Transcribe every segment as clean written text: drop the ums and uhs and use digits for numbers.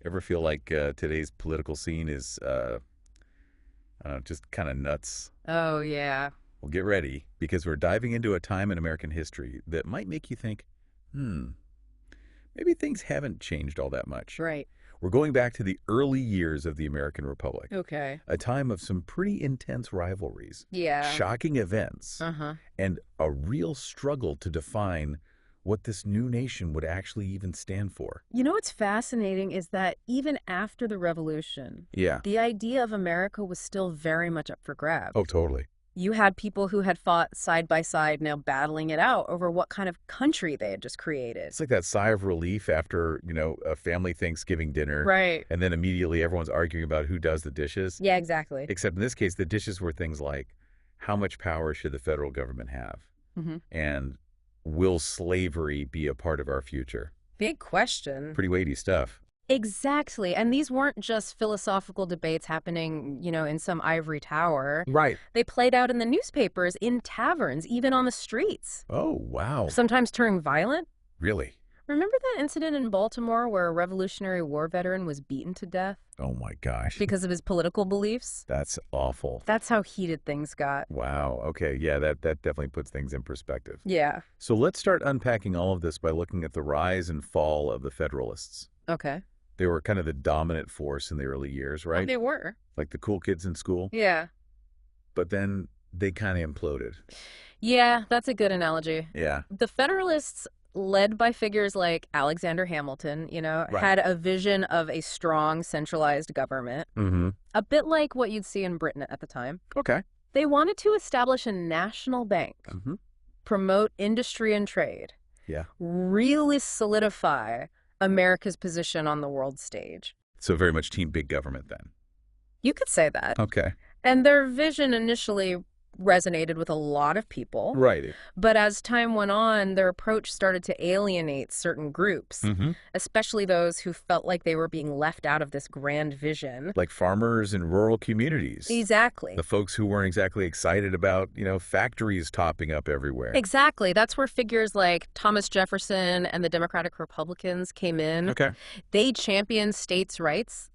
Ever feel like today's political scene is, I don't know, just kind of nuts? Oh, yeah. Well, get ready, because we're diving into a time in American history that might make you think, hmm, maybe things haven't changed all that much. Right. We're going back to the early years of the American Republic, Okay. a time of some pretty intense rivalries, Yeah. shocking events, Uh-huh. and a real struggle to define what this new nation would actually even stand for. You know what's fascinating is that even after the revolution, Yeah. the idea of America was still very much up for grabs. Oh, totally. You had people who had fought side by side now battling it out over what kind of country they had just created. It's like that sigh of relief after, a family Thanksgiving dinner, Right. and then immediately everyone's arguing about who does the dishes. Yeah, exactly. Except in this case, the dishes were things like, how much power should the federal government have? Mm-hmm. And will slavery be a part of our future? Big question. Pretty weighty stuff. Exactly. And these weren't just philosophical debates happening, in some ivory tower. Right. They played out in the newspapers, in taverns, even on the streets, Oh, wow. sometimes turning violent. Really? Remember that incident in Baltimore where a Revolutionary War veteran was beaten to death Oh, my gosh. because of his political beliefs? That's awful. That's how heated things got. Wow. Okay. Yeah, that definitely puts things in perspective. Yeah. So let's start unpacking all of this by looking at the rise and fall of the Federalists. Okay. They were kind of the dominant force in the early years, right? They were. Like the cool kids in school. Yeah. But then they kind of imploded. Yeah, that's a good analogy. Yeah. The Federalists, led by figures like Alexander Hamilton, Right. had a vision of a strong centralized government, Mm-hmm. a bit like what you'd see in Britain at the time. Okay. They wanted to establish a national bank, Mm-hmm. promote industry and trade, Yeah. really solidify America's position on the world stage. So very much team big government then. You could say that. Okay. And their vision initially resonated with a lot of people. Right. But as time went on, their approach started to alienate certain groups, Mm-hmm. especially those who felt like they were being left out of this grand vision. Like farmers in rural communities. Exactly. The folks who weren't exactly excited about, factories topping up everywhere. Exactly. That's where figures like Thomas Jefferson and the Democratic Republicans came in. Okay. They championed states' rights,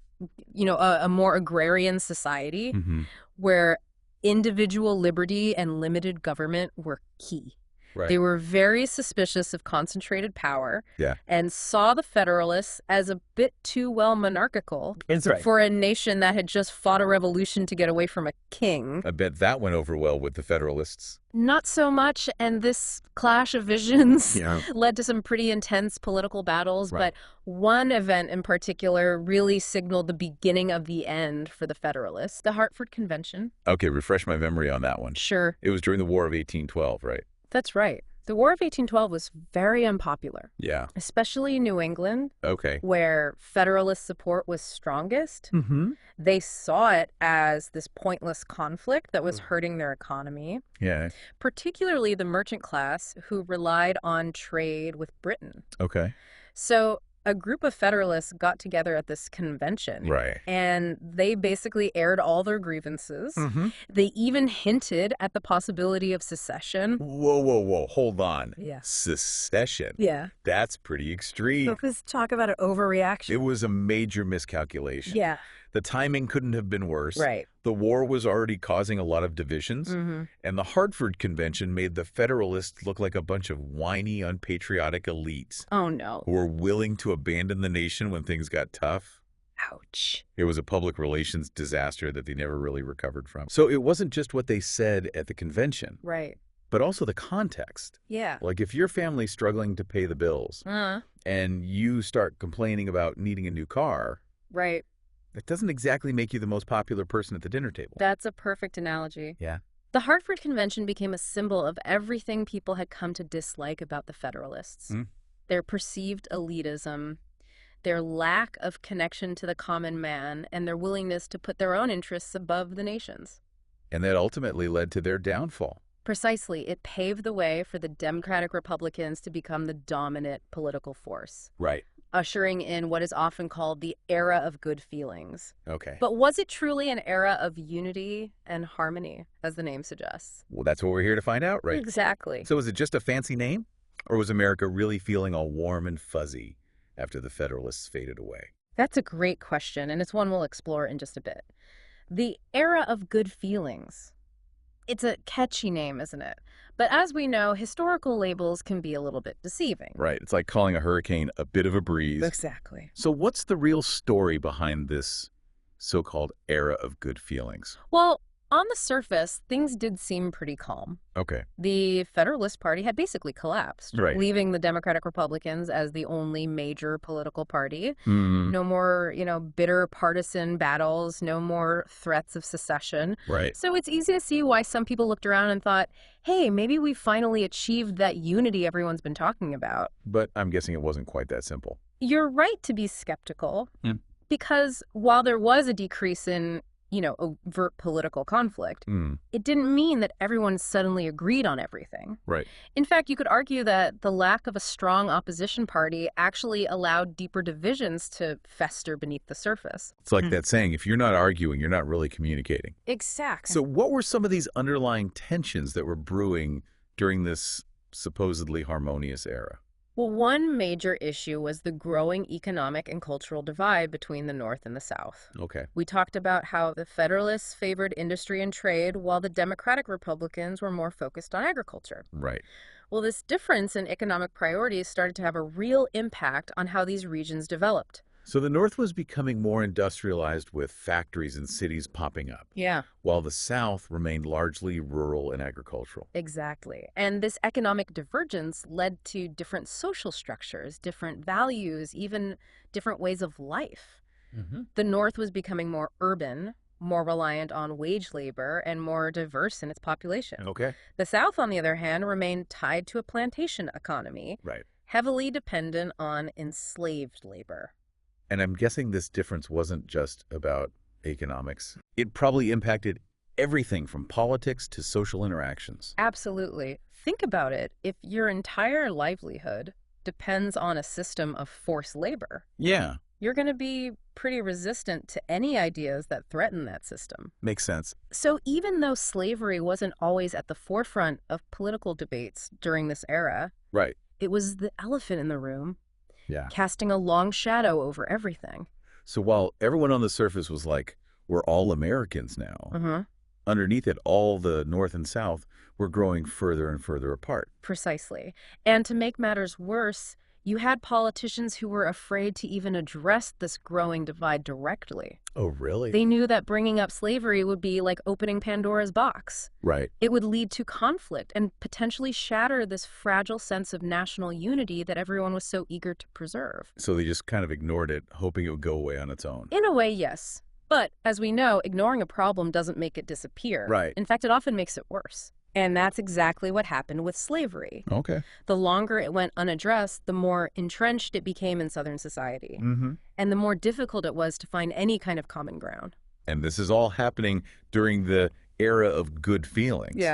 a more agrarian society Mm-hmm. where individual liberty and limited government were key. Right. They were very suspicious of concentrated power Yeah. and saw the Federalists as a bit too well monarchical That's right. for a nation that had just fought a revolution to get away from a king. I bet that went over well with the Federalists. Not so much, and this clash of visions Yeah. led to some pretty intense political battles, Right. but one event in particular really signaled the beginning of the end for the Federalists, the Hartford Convention. Okay, refresh my memory on that one. Sure, It was during the War of 1812, right? that's right. The War of 1812 was very unpopular, Yeah. especially in New England, Okay. where Federalist support was strongest. Mm-hmm. They saw it as this pointless conflict that was hurting their economy, Yeah. particularly the merchant class who relied on trade with Britain. Okay. So a group of Federalists got together at this convention. Right. And they basically aired all their grievances. Mm-hmm. They even hinted at the possibility of secession. Whoa. Hold on. Yeah. Secession. Yeah. That's pretty extreme. Let's talk about an overreaction. It was a major miscalculation. Yeah. The timing couldn't have been worse. Right. The war was already causing a lot of divisions. Mm-hmm. And the Hartford Convention made the Federalists look like a bunch of whiny, unpatriotic elites Oh, no. who were willing to abandon the nation when things got tough. Ouch. It was a public relations disaster that they never really recovered from. So it wasn't just what they said at the convention, Right. but also the context. Yeah. Like if your family's struggling to pay the bills and you start complaining about needing a new car, Right. that doesn't exactly make you the most popular person at the dinner table. That's a perfect analogy. Yeah. The Hartford Convention became a symbol of everything people had come to dislike about the Federalists. Mm. Their perceived elitism, their lack of connection to the common man, and their willingness to put their own interests above the nation's. And that ultimately led to their downfall. Precisely, it paved the way for the Democratic Republicans to become the dominant political force, Right. ushering in what is often called the era of good feelings. Okay. But was it truly an era of unity and harmony, as the name suggests? Well, that's what we're here to find out, right? Exactly. So is it just a fancy name? Or was America really feeling all warm and fuzzy after the Federalists faded away? That's a great question, and it's one we'll explore in just a bit. The era of good feelings. It's a catchy name, isn't it? But as we know, historical labels can be a little bit deceiving. Right. It's like calling a hurricane a bit of a breeze. Exactly. So what's the real story behind this so-called era of good feelings? Well, on the surface, things did seem pretty calm. Okay. The Federalist Party had basically collapsed, Right. leaving the Democratic Republicans as the only major political party. Hmm. No more, bitter partisan battles, no more threats of secession. Right. So it's easy to see why some people looked around and thought, hey, maybe we finally achieved that unity everyone's been talking about. But I'm guessing it wasn't quite that simple. You're right to be skeptical, Hmm. because while there was a decrease in overt political conflict, it didn't mean that everyone suddenly agreed on everything. Right. In fact, you could argue that the lack of a strong opposition party actually allowed deeper divisions to fester beneath the surface. It's like that saying, if you're not arguing, you're not really communicating. Exactly. So what were some of these underlying tensions that were brewing during this supposedly harmonious era? Well, one major issue was the growing economic and cultural divide between the North and the South. Okay. We talked about how the Federalists favored industry and trade, while the Democratic Republicans were more focused on agriculture. Right. Well, this difference in economic priorities started to have a real impact on how these regions developed. So the North was becoming more industrialized with factories and cities popping up, Yeah, while the South remained largely rural and agricultural. exactly. And this economic divergence led to different social structures, different values, even different ways of life. The North was becoming more urban, more reliant on wage labor, and more diverse in its population. Okay. The South, on the other hand, remained tied to a plantation economy, Right. heavily dependent on enslaved labor. And I'm guessing this difference wasn't just about economics. It probably impacted everything from politics to social interactions. Absolutely. Think about it. If your entire livelihood depends on a system of forced labor, Yeah, you're going to be pretty resistant to any ideas that threaten that system. makes sense. So even though slavery wasn't always at the forefront of political debates during this era, Right. it was the elephant in the room, Yeah. casting a long shadow over everything. So while everyone on the surface was like, we're all Americans now, underneath it, all the North and South were growing further and further apart. Precisely. And to make matters worse, you had politicians who were afraid to even address this growing divide directly. Oh, really? They knew that bringing up slavery would be like opening Pandora's box. Right. It would lead to conflict and potentially shatter this fragile sense of national unity that everyone was so eager to preserve. So they just kind of ignored it, hoping it would go away on its own. In a way, yes. But as we know, ignoring a problem doesn't make it disappear. Right. In fact, it often makes it worse. And that's exactly what happened with slavery. Okay. The longer it went unaddressed, the more entrenched it became in Southern society, and the more difficult it was to find any kind of common ground. And this is all happening during the era of good feelings.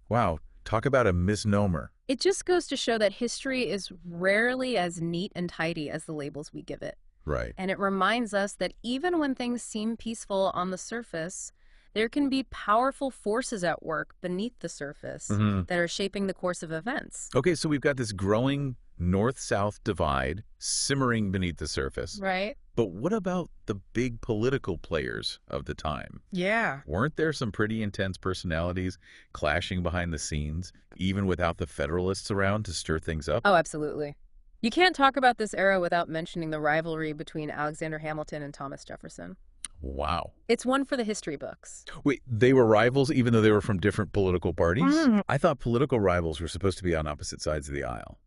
Wow. Talk about a misnomer. It just goes to show that history is rarely as neat and tidy as the labels we give it. Right. And it reminds us that even when things seem peaceful on the surface, there can be powerful forces at work beneath the surface that are shaping the course of events. Okay, so we've got this growing north-south divide simmering beneath the surface. Right? But what about the big political players of the time? Yeah. Weren't there some pretty intense personalities clashing behind the scenes, even without the Federalists around to stir things up? Oh, absolutely. You can't talk about this era without mentioning the rivalry between Alexander Hamilton and Thomas Jefferson. Wow. It's one for the history books. Wait, they were rivals even though they were from different political parties? Mm. I thought political rivals were supposed to be on opposite sides of the aisle.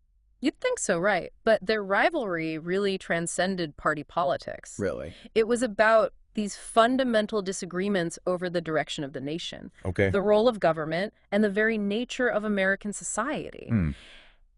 You'd think so, right? But their rivalry really transcended party politics. Really? It was about these fundamental disagreements over the direction of the nation, Okay. the role of government, and the very nature of American society.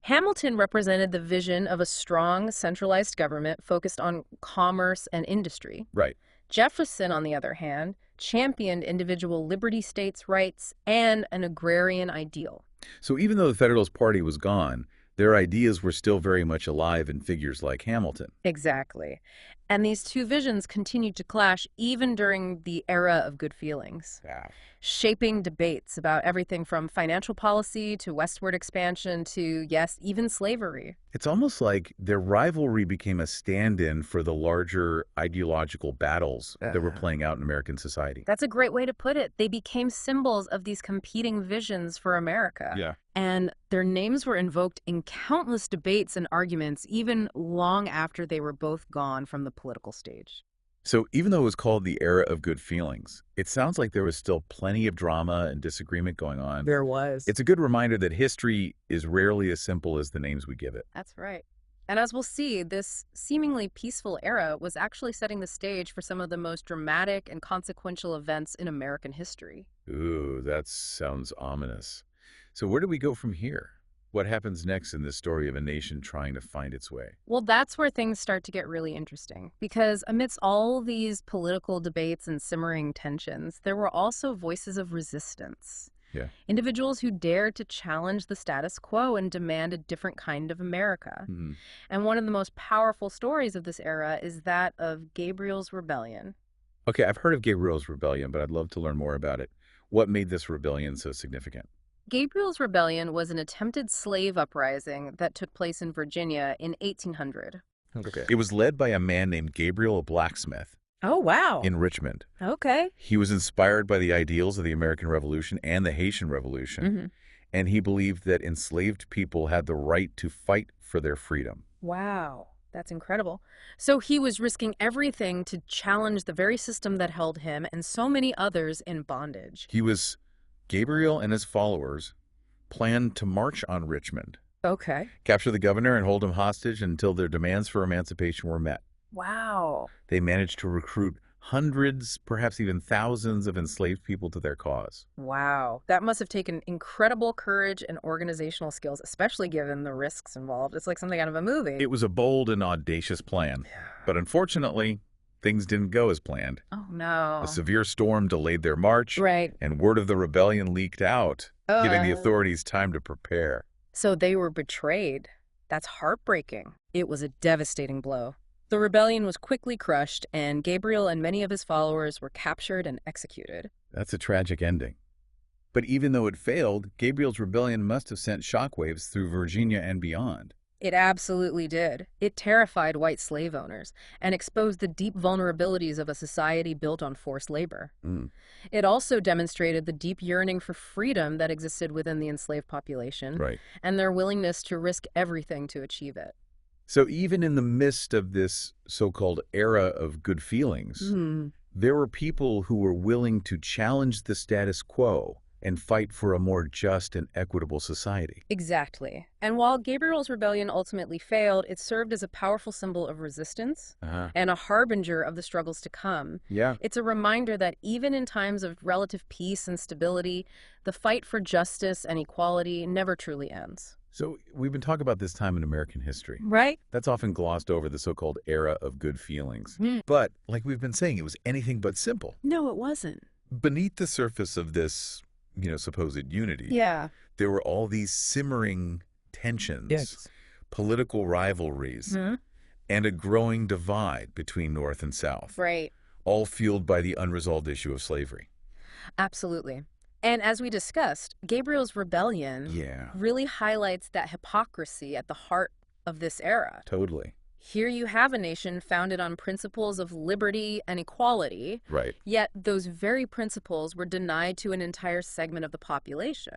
Hamilton represented the vision of a strong, centralized government focused on commerce and industry. Right. Jefferson, on the other hand, championed individual liberty, states' rights, and an agrarian ideal. So even though the Federalist Party was gone, their ideas were still very much alive in figures like Hamilton. Exactly. And these two visions continued to clash even during the era of good feelings, Yeah. shaping debates about everything from financial policy to westward expansion to, yes, even slavery. It's almost like their rivalry became a stand-in for the larger ideological battles that were playing out in American society. That's a great way to put it. They became symbols of these competing visions for America. Yeah. And their names were invoked in countless debates and arguments, even long after they were both gone from the political stage. So even though it was called the era of good feelings, it sounds like there was still plenty of drama and disagreement going on. There was. It's a good reminder that history is rarely as simple as the names we give it. That's right. And as we'll see, this seemingly peaceful era was actually setting the stage for some of the most dramatic and consequential events in American history. Ooh, that sounds ominous. So where do we go from here? What happens next in this story of a nation trying to find its way? Well, that's where things start to get really interesting, because amidst all these political debates and simmering tensions, there were also voices of resistance. Yeah. Individuals who dared to challenge the status quo and demand a different kind of America. And one of the most powerful stories of this era is that of Gabriel's Rebellion. Okay, I've heard of Gabriel's Rebellion, but I'd love to learn more about it. What made this rebellion so significant? Gabriel's Rebellion was an attempted slave uprising that took place in Virginia in 1800. Okay. It was led by a man named Gabriel Blacksmith Oh, wow. in Richmond. Okay. He was inspired by the ideals of the American Revolution and the Haitian Revolution, and he believed that enslaved people had the right to fight for their freedom. Wow. That's incredible. So he was risking everything to challenge the very system that held him and so many others in bondage. Gabriel and his followers planned to march on Richmond, Okay. capture the governor, and hold him hostage until their demands for emancipation were met. Wow. They managed to recruit hundreds, perhaps even thousands of enslaved people to their cause. Wow. That must have taken incredible courage and organizational skills, especially given the risks involved. It's like something out of a movie. It was a bold and audacious plan, but unfortunately, things didn't go as planned. Oh, no. A severe storm delayed their march, Right. and word of the rebellion leaked out, giving the authorities time to prepare. So they were betrayed. That's heartbreaking. It was a devastating blow. The rebellion was quickly crushed, and Gabriel and many of his followers were captured and executed. That's a tragic ending. But even though it failed, Gabriel's rebellion must have sent shockwaves through Virginia and beyond. It absolutely did. It terrified white slave owners and exposed the deep vulnerabilities of a society built on forced labor. It also demonstrated the deep yearning for freedom that existed within the enslaved population, Right. and their willingness to risk everything to achieve it. So even in the midst of this so-called era of good feelings, there were people who were willing to challenge the status quo and fight for a more just and equitable society. Exactly. And while Gabriel's rebellion ultimately failed, it served as a powerful symbol of resistance and a harbinger of the struggles to come. Yeah. It's a reminder that even in times of relative peace and stability, the fight for justice and equality never truly ends. So we've been talking about this time in American history. Right? That's often glossed over, the so-called era of good feelings. But like we've been saying, it was anything but simple. No, it wasn't. Beneath the surface of this, supposed unity, Yeah. there were all these simmering tensions, political rivalries, and a growing divide between North and South, Right. all fueled by the unresolved issue of slavery. Absolutely. And as we discussed, Gabriel's rebellion really highlights that hypocrisy at the heart of this era. Totally. Here you have a nation founded on principles of liberty and equality, Right. yet those very principles were denied to an entire segment of the population,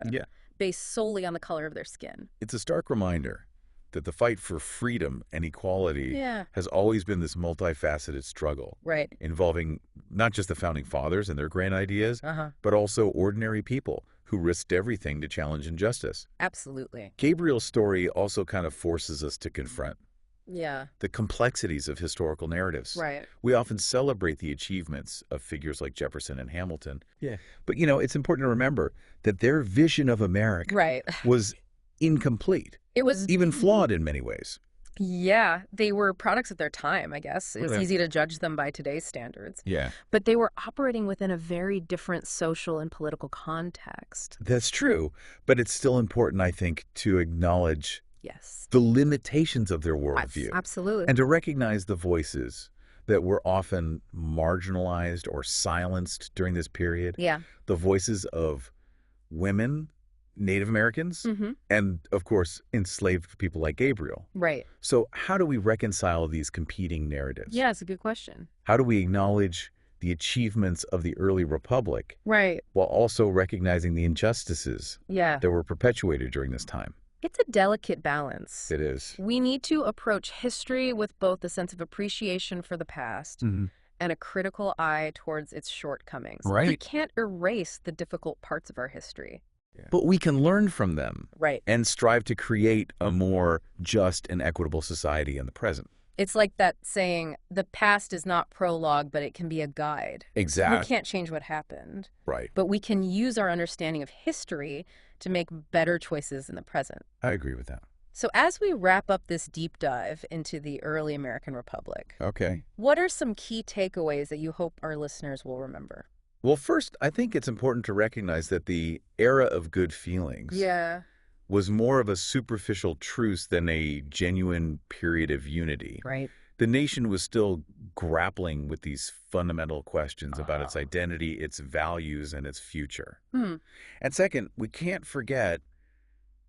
based solely on the color of their skin. It's a stark reminder that the fight for freedom and equality has always been this multifaceted struggle, Right. involving not just the founding fathers and their grand ideas, but also ordinary people who risked everything to challenge injustice. Absolutely. Gabriel's story also kind of forces us to confront Yeah. the complexities of historical narratives. Right. We often celebrate the achievements of figures like Jefferson and Hamilton. Yeah. But, it's important to remember that their vision of America Right. was incomplete, It was even flawed in many ways. Yeah, they were products of their time, I guess. It's Okay. easy to judge them by today's standards. Yeah. But they were operating within a very different social and political context. That's true, but it's still important, I think, to acknowledge Yes. the limitations of their worldview Absolutely. and to recognize the voices that were often marginalized or silenced during this period. Yeah. The voices of women, Native Americans, and, of course, enslaved people like Gabriel. Right. So how do we reconcile these competing narratives? Yeah, it's a good question. How do we acknowledge the achievements of the early republic Right. while also recognizing the injustices Yeah. that were perpetuated during this time? It's a delicate balance. It is. We need to approach history with both a sense of appreciation for the past and a critical eye towards its shortcomings. We Right. can't erase the difficult parts of our history. But we can learn from them Right. and strive to create a more just and equitable society in the present. It's like that saying, the past is not prologue, but it can be a guide. We can't change what happened, Right. but we can use our understanding of history to make better choices in the present. I agree with that. So as we wrap up this deep dive into the early American Republic, Okay. what are some key takeaways that you hope our listeners will remember? Well, first, I think it's important to recognize that the era of good feelings was more of a superficial truce than a genuine period of unity. Right. The nation was still grappling with these fundamental questions about its identity, its values, and its future. And second, we can't forget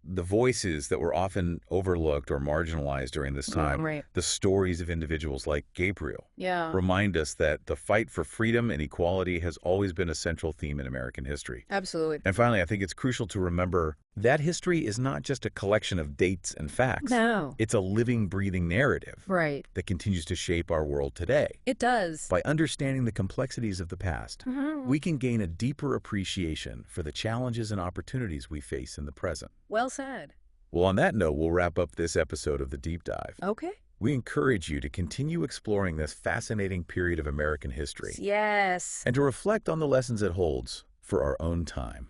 the voices that were often overlooked or marginalized during this time. Right. The stories of individuals like Gabriel Yeah. remind us that the fight for freedom and equality has always been a central theme in American history. Absolutely. And finally, I think it's crucial to remember that history is not just a collection of dates and facts. No. It's a living, breathing narrative Right. that continues to shape our world today. It does. By understanding the complexities of the past, we can gain a deeper appreciation for the challenges and opportunities we face in the present. Well said. Well, on that note, we'll wrap up this episode of The Deep Dive. Okay. We encourage you to continue exploring this fascinating period of American history Yes. and to reflect on the lessons it holds for our own time.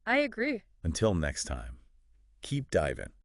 I agree. Until next time, keep diving.